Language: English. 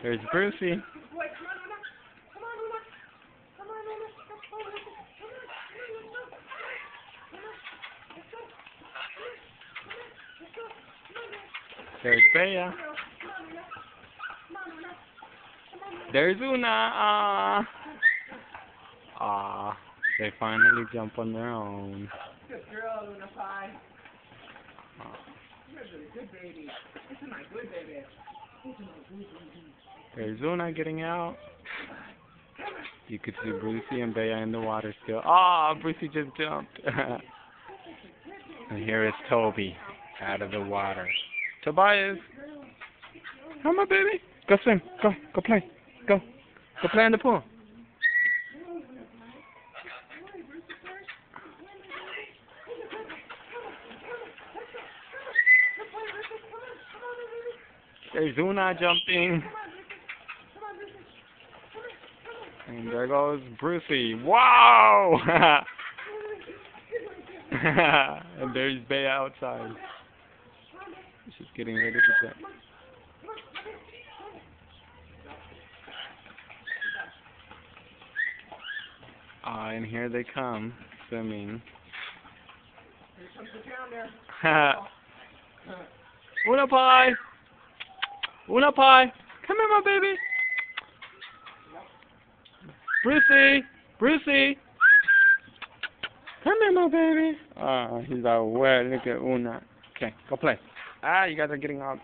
There's Brucey. There's Bea. There's Una. They finally jump on their own. Good girl, Una Pie. You're a good baby. This is my good baby. There's Una getting out. You could see Brucey and Bea in the water still. Brucey just jumped. And here is Toby out of the water. Tobias, come on, baby. Go swim. Go play. Go play in the pool. There's Una jumping. And there goes Brucey. Wow! And there's Bea outside. She's getting ready to jump. And here they come, swimming. Here comes the pounder. Una Pie! Una Pie! Come here, my baby! Brucey! Come here, my baby! He's all wet. Look at Una. Okay, go play. You guys are getting out.